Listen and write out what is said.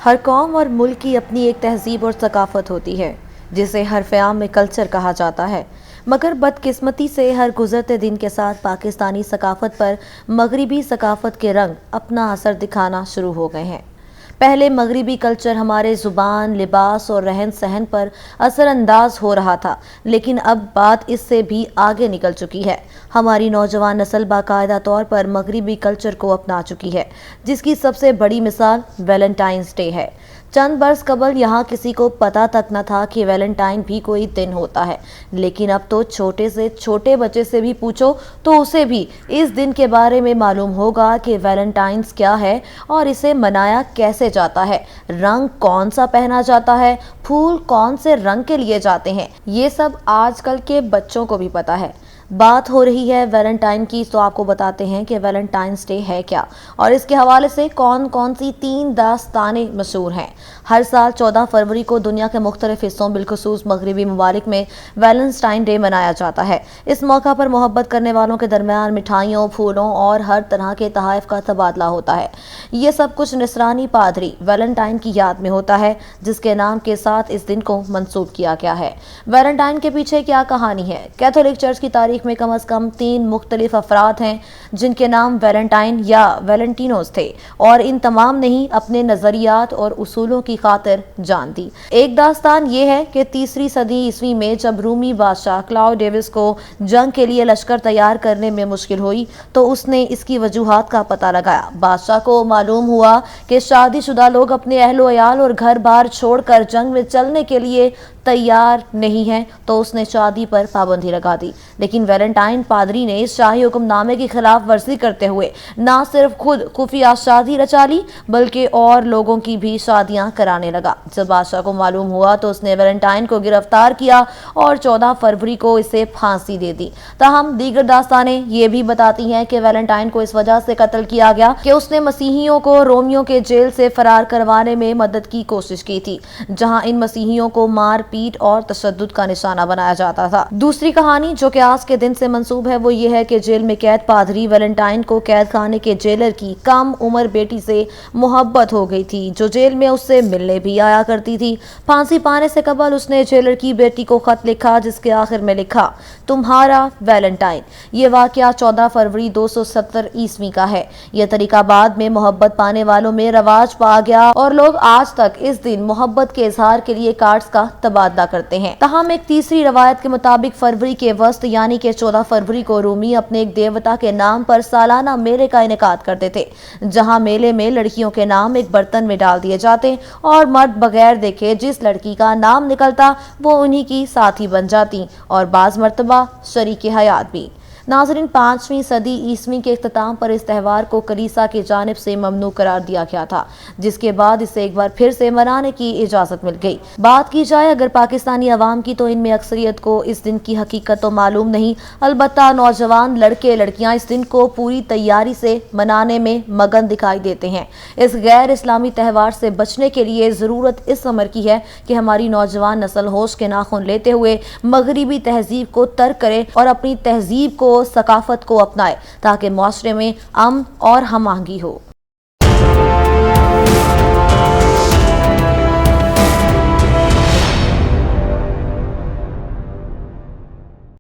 ہر قوم اور ملک کی اپنی ایک تہذیب اور ثقافت ہوتی ہے جسے حرف عام میں کلچر کہا جاتا ہے، مگر بدقسمتی سے ہر گزرتے دن کے ساتھ پاکستانی ثقافت پر مغربی ثقافت کے رنگ اپنا اثر دکھانا شروع ہو گئے ہیں۔ پہلے مغربی کلچر ہمارے زبان، لباس اور رہن سہن پر اثر انداز ہو رہا تھا، لیکن اب بات اس سے بھی آگے نکل چکی ہے۔ ہماری نوجوان نسل باقاعدہ طور پر مغربی کلچر کو اپنا چکی ہے، جس کی سب سے بڑی مثال ویلنٹائنز ڈے ہے۔ چند برس قبل یہاں کسی کو پتہ تک نہ تھا کہ ویلنٹائن بھی کوئی دن ہوتا ہے، لیکن اب تو چھوٹے سے چھوٹے بچے سے بھی پوچھو تو اسے بھی اس دن کے بارے میں معلوم ہوگا کہ ویلنٹائنز کیا ہے اور اسے منایا کیسے جاتا ہے، رنگ کون سا پہنا جاتا ہے، پھول کون سے رنگ کے لیے جاتے ہیں، یہ سب آج کل کے بچوں کو بھی پتہ ہے۔ بات ہو رہی ہے ویلنٹائن کی، تو آپ کو بتاتے ہیں کہ ویلنٹائنز ڈے ہے کیا اور اس کے حوالے سے کون کون سی 3 داستانیں مشہور ہیں۔ ہر سال 14 فروری کو دنیا کے مختلف حصوں بالخصوص مغربی ممالک میں ویلنٹائن ڈے منایا جاتا ہے۔ اس موقع پر محبت کرنے والوں کے درمیان مٹھائیوں، پھولوں اور ہر طرح کے تحائف کا تبادلہ ہوتا ہے۔ یہ سب کچھ نصرانی پادری ویلنٹائن کی یاد میں ہوتا ہے، جس کے نام کے ساتھ اس دن کو منسوب کیا گیا ہے۔ ویلنٹائن کے پیچھے کیا کہانی ہے؟ کیتھولک چرچ کی تاریخ میں کم از کم 3 مختلف افراد ہیں جن کے نام ویلنٹائن یا ویلنٹینوز تھے، اور ان تمام نے ہی اپنے نظریات اور اصولوں کی خاطر جان دی۔ ایک داستان یہ ہے کہ 3 صدی عیسوی میں جب رومی بادشاہ کلاؤڈیوس کو جنگ کے لیے لشکر تیار کرنے میں مشکل ہوئی تو اس نے اس کی وجوہات کا پتہ لگایا۔ بادشاہ کو معلوم ہوا کہ شادی شدہ لوگ اپنے اہل و عیال اور گھر بار چھوڑ کر جنگ میں چلنے کے لیے تیار نہیں ہیں، تو اس نے شادی پر پابندی لگا دی۔ لیکن ویلنٹائن پادری نے اس شاہی حکم نامے کی خلاف ورزی کرتے ہوئے نہ صرف خود خفیہ شادی رچا لی بلکہ اور لوگوں کی بھی شادیاں کرانے لگا۔ جب بادشاہ کو معلوم ہوا تو اس نے ویلنٹائن کو گرفتار کیا اور 14 فروری کو اسے پھانسی دے دی۔ تاہم دیگر داستانیں یہ بھی بتاتی ہیں کہ ویلنٹائن کو اس وجہ سے قتل کیا گیا کہ اس نے مسیحیوں کو رومیوں کے جیل سے فرار کروانے میں مدد کی کوشش کی تھی، جہاں ان مسیحیوں کو مار پیٹ اور تشدد کا نشانہ بنایا جاتا تھا۔ دوسری کہانی جو کہ آج کے دن سے منسوب ہے وہ یہ ہے کہ جیل میں قید پادری ویلنٹائن کو قید خانے کے جیلر کی کم عمر بیٹی سے محبت ہو گئی تھی، جو جیل میں اس سے ملنے بھی آیا کرتی تھی۔ پھانسی پانے سے قبل اس نے جیلر کی بیٹی کو خط لکھا، جس کے آخر میں لکھا، تمہارا ویلنٹائن۔ یہ واقعہ 14 فروری 270 عیسوی کا ہے۔ یہ طریقہ بعد میں محبت پانے والوں میں رواج پا گیا اور لوگ آج تک اس دن محبت کے اظہار کے لیے کارڈز کا تبادلہ کرتے ہیں۔ تاہم ایک تیسری روایت کے مطابق فروری کے وسط یعنی کہ 14 فروری کو رومی اپنے ایک دیوتا کے نام پر سالانہ میلے کا انعقاد کرتے تھے، جہاں میلے میں لڑکیوں کے نام ایک برتن میں ڈال دیے جاتے اور مرد بغیر دیکھے جس لڑکی کا نام نکلتا وہ انہی کی ساتھی بن جاتی اور بعض مرتبہ شریک حیات بھی۔ ناظرین، 5ویں صدی عیسوی کے اختتام پر اس تہوار کو کلیسا کی جانب سے ممنوع قرار دیا گیا تھا، جس کے بعد اسے ایک بار پھر سے منانے کی اجازت مل گئی۔ بات کی جائے اگر پاکستانی عوام کی تو ان میں اکثریت کو اس دن کی حقیقت تو معلوم نہیں، البتہ نوجوان لڑکے لڑکیاں اس دن کو پوری تیاری سے منانے میں مگن دکھائی دیتے ہیں۔ اس غیر اسلامی تہوار سے بچنے کے لیے ضرورت اس امر کی ہے کہ ہماری نوجوان نسل ہوش کے ناخن لیتے ہوئے مغربی تہذیب کو ترک کرے اور اپنی تہذیب کو، ثقافت کو اپنائے، تاکہ معاشرے میں امن اور ہم آہنگی ہو۔